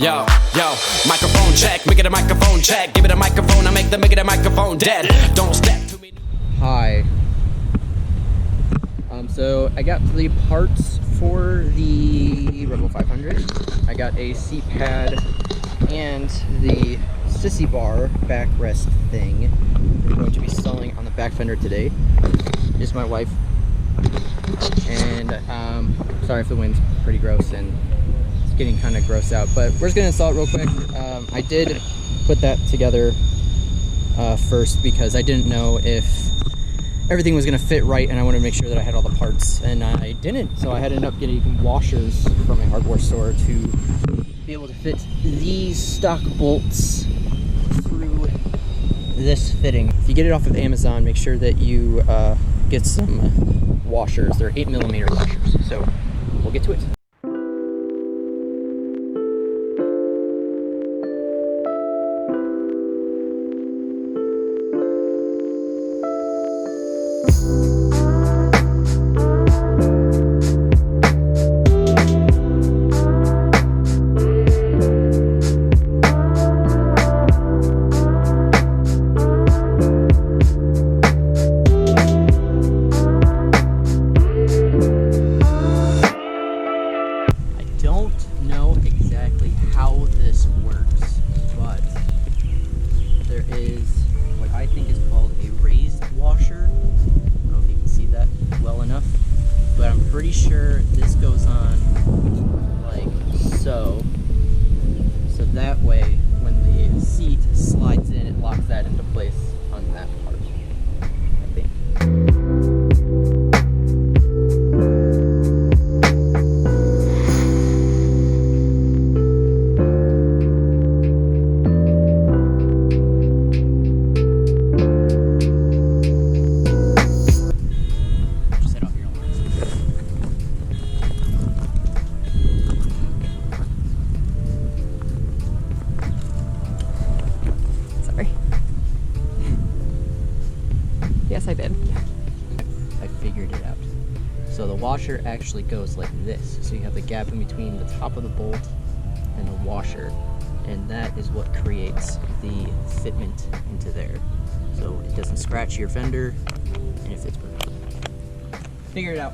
Yo, microphone check, make it a microphone check. Give it a microphone, I make it a microphone dead. Don't step to me. Hi. So I got the parts for the Rebel 500. I got a seat pad and the Sissy bar backrest thing. We're going to be installing on the back fender today. This is my wife. And sorry if the wind's pretty gross and it's getting kind of gross out, but we're just gonna install it real quick. I did put that together first because I didn't know if everything was gonna fit right, and I wanted to make sure that I had all the parts, and I didn't. So I had to end up getting washers from a hardware store to be able to fit these stock bolts through this fitting. If you get it off of Amazon, make sure that you get some washers. They're 8mm washers. So we'll get to it. Pretty sure this goes on like so that way when the seat slides in, it locks that into place on that part, I think. Yes, I did. I figured it out. So the washer actually goes like this. So you have the gap in between the top of the bolt and the washer, and that is what creates the fitment into there. So it doesn't scratch your fender, and it fits perfectly. Figured it out.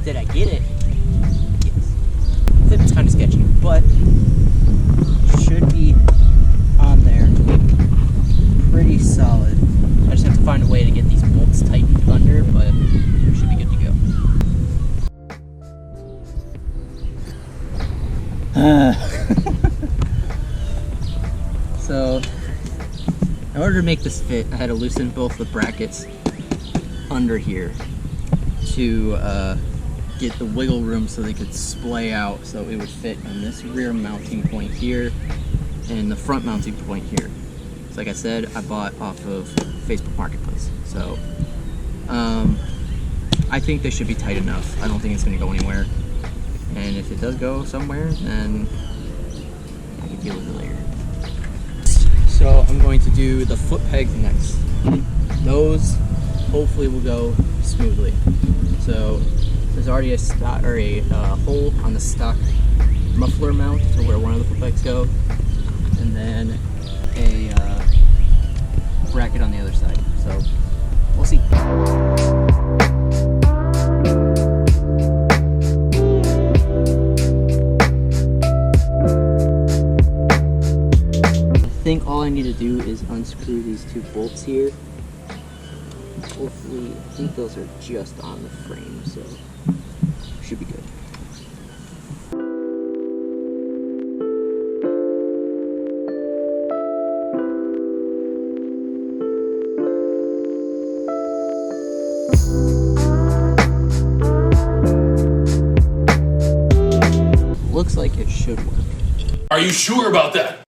Did I get it? Yes. It's kind of sketchy, but should be on there pretty solid. I just have to find a way to get these bolts tightened under, but it should be good to go. So, in order to make this fit, I had to loosen both the brackets under here to get the wiggle room so they could splay out so it would fit on this rear mounting point here and the front mounting point here. So like I said, I bought off of Facebook Marketplace. So I think they should be tight enough. I don't think it's going to go anywhere. And if it does go somewhere, then I can deal with it later. So I'm going to do the foot pegs next. Those hopefully will go smoothly. So there's already a hole on the stock muffler mount to where one of the foot pegs go, and then a bracket on the other side. So we'll see. I think all I need to do is unscrew these two bolts here. Hopefully, I think those are just on the frame, so should be good. Looks like it should work. Are you sure about that?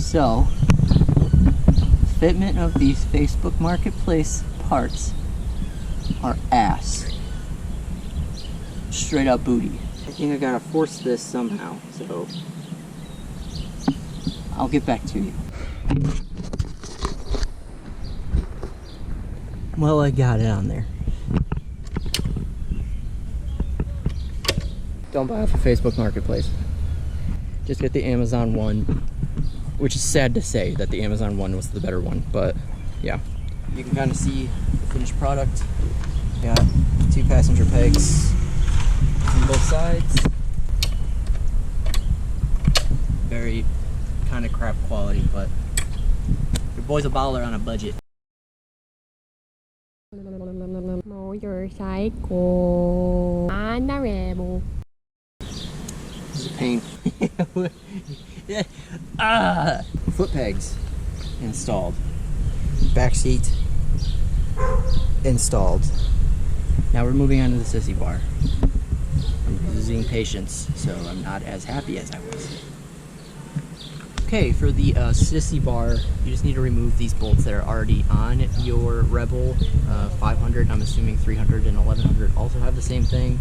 So, fitment of these Facebook Marketplace parts are ass. Straight up booty. I think I gotta force this somehow, so I'll get back to you. Well, I got it on there. Don't buy off of Facebook Marketplace. Just get the Amazon one, which is sad to say that the Amazon one was the better one, but yeah. You can kind of see the finished product. Got 2 passenger pegs on both sides. Very kind of crap quality, but your boy's a baller on a budget. This is a pain. Foot pegs installed. Back seat installed. Now we're moving on to the sissy bar. I'm losing patience, so I'm not as happy as I was. Okay, for the sissy bar, you just need to remove these bolts that are already on your Rebel 500. I'm assuming 300 and 1100 also have the same thing.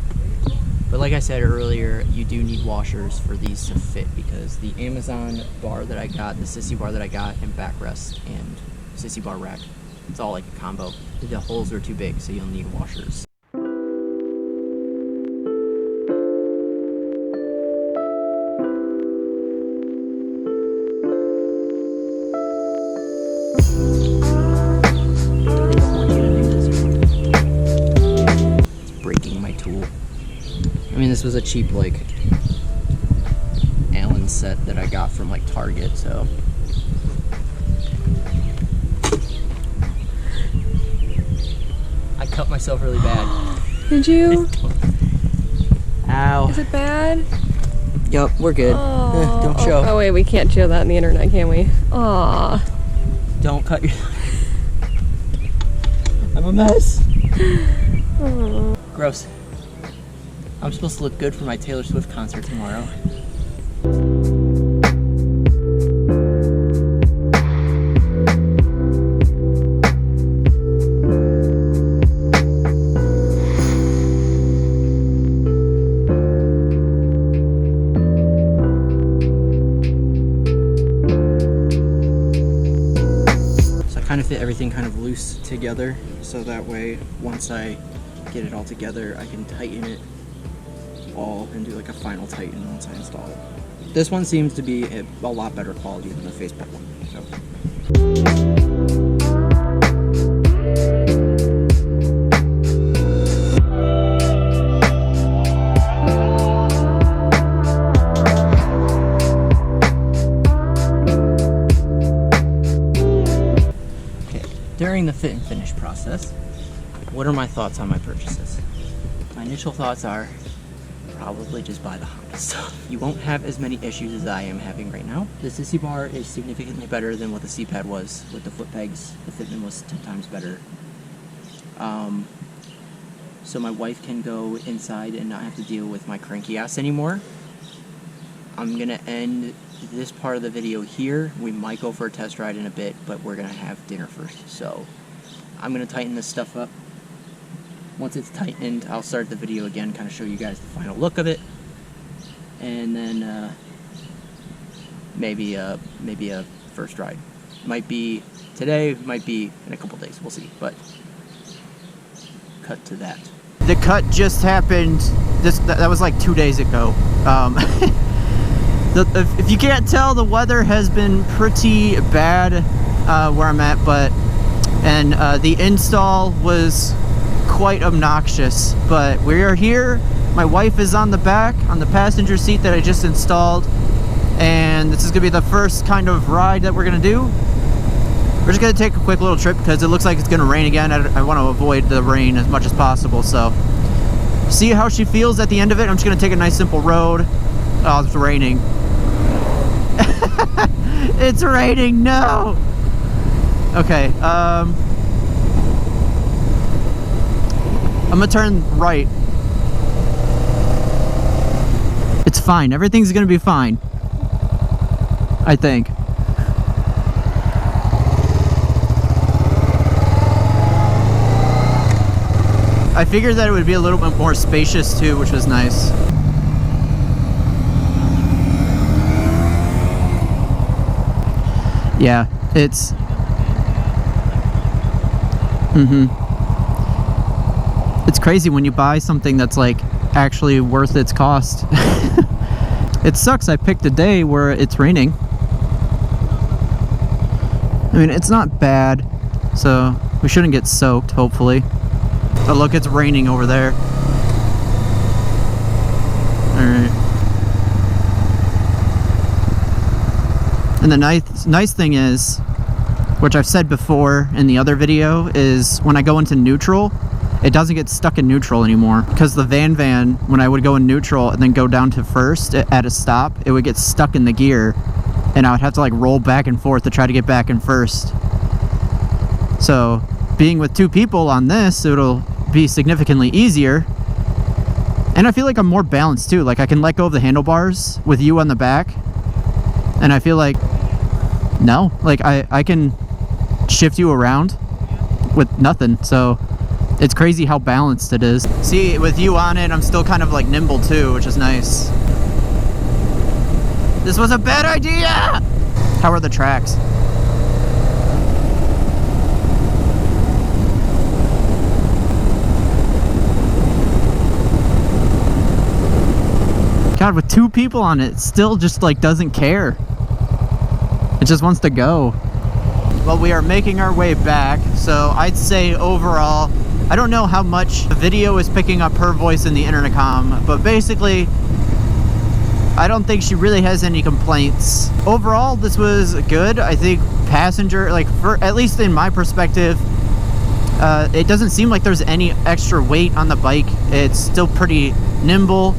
But like I said earlier, you do need washers for these to fit, because the Amazon bar that I got, the sissy bar that I got, and backrest and sissy bar rack, it's all like a combo. The holes are too big, so you'll need washers. It's breaking my tool. I mean, this was a cheap, like, Allen set that I got from, like, Target, so. I cut myself really bad. Did you? Ow. Is it bad? Yup, we're good. Don't show. Oh wait, we can't show that on the internet, can we? Aw. Don't cut your... I'm a mess. Aww. Gross. I'm supposed to look good for my Taylor Swift concert tomorrow. So I kind of fit everything kind of loose together, so that way once I get it all together I can tighten it all and do like a final tighten once I install it. This one seems to be a lot better quality than the Facebook one. Okay, during the fit and finish process, what are my thoughts on my purchases? My initial thoughts are probably just buy the Honda stuff. You won't have as many issues as I am having right now. The sissy bar is significantly better than what the C-pad was with the foot pegs. The fitment was 10 times better. So my wife can go inside and not have to deal with my cranky ass anymore. I'm gonna end this part of the video here. We might go for a test ride in a bit, but we're gonna have dinner first. So I'm gonna tighten this stuff up. Once it's tightened, I'll start the video again, kind of show you guys the final look of it, and then maybe a first ride. Might be today, might be in a couple days. We'll see. But cut to that. The cut just happened. That was like 2 days ago. If you can't tell, the weather has been pretty bad where I'm at, and the install was quite obnoxious, but we are here. My wife is on the back, on the passenger seat that I just installed, and this is gonna be the first kind of ride that we're gonna do. We're just gonna take a quick little trip because it looks like it's gonna rain again. I want to avoid the rain as much as possible, so see how she feels at the end of it. I'm just gonna take a nice simple road. Oh, it's raining. It's raining, no! Okay, I'm gonna turn right. It's fine. Everything's gonna be fine. I think. I figured that it would be a little bit more spacious too, which was nice. Yeah, it's... It's crazy when you buy something that's like actually worth its cost. It sucks I picked a day where it's raining. I mean, it's not bad, so we shouldn't get soaked, hopefully. But look, it's raining over there. Alright. And the nice thing is, which I've said before in the other video, is when I go into neutral, it doesn't get stuck in neutral anymore. Because the van, when I would go in neutral and then go down to first at a stop, it would get stuck in the gear. And I would have to like roll back and forth to try to get back in first. So being with 2 people on this, it'll be significantly easier. And I feel like I'm more balanced too. Like I can let go of the handlebars with you on the back. And I feel like, no, like I can shift you around with nothing. So it's crazy how balanced it is. See, with you on it, I'm still kind of like nimble too, which is nice. This was a bad idea! How are the tracks? God, with 2 people on it, still just like doesn't care. It just wants to go. Well, we are making our way back, so I'd say overall, I don't know how much the video is picking up her voice in the intercom, but basically, I don't think she really has any complaints. Overall, this was good. I think passenger, like, for at least in my perspective, it doesn't seem like there's any extra weight on the bike. It's still pretty nimble,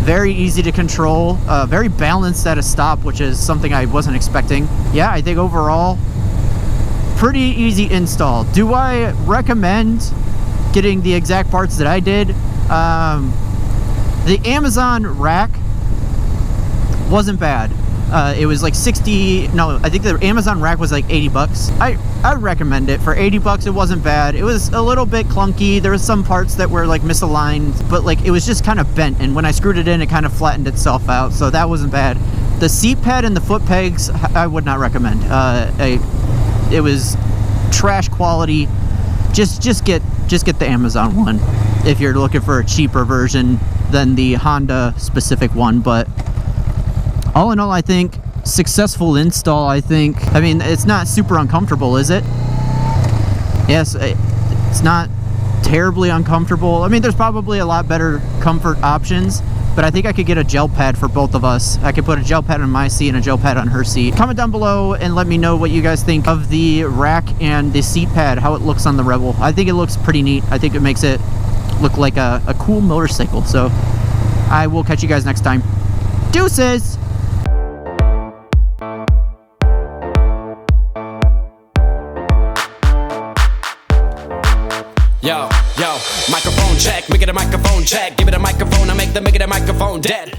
very easy to control, very balanced at a stop, which is something I wasn't expecting. Yeah, I think overall, pretty easy install. Do I recommend getting the exact parts that I did? The Amazon rack wasn't bad. It was like 60, no, I think the Amazon rack was like 80 bucks. I recommend it. For 80 bucks, it wasn't bad. It was a little bit clunky. There was some parts that were like misaligned, but like it was just kind of bent, and when I screwed it in, it kind of flattened itself out, so that wasn't bad. The seat pad and the foot pegs, I would not recommend. It was trash quality. Just get the Amazon one if you're looking for a cheaper version than the Honda specific one. But all in all, I think successful install. I mean, it's not super uncomfortable, is it? Yes, it's not terribly uncomfortable. I mean, there's probably a lot better comfort options, but I think I could get a gel pad for both of us. I could put a gel pad on my seat and a gel pad on her seat. Comment down below and let me know what you guys think of the rack and the seat pad, how it looks on the Rebel. I think it looks pretty neat. I think it makes it look like a cool motorcycle. So I will catch you guys next time. Deuces! Yo, microphone check, make it a microphone check. Give it a microphone, I make the microphone dead.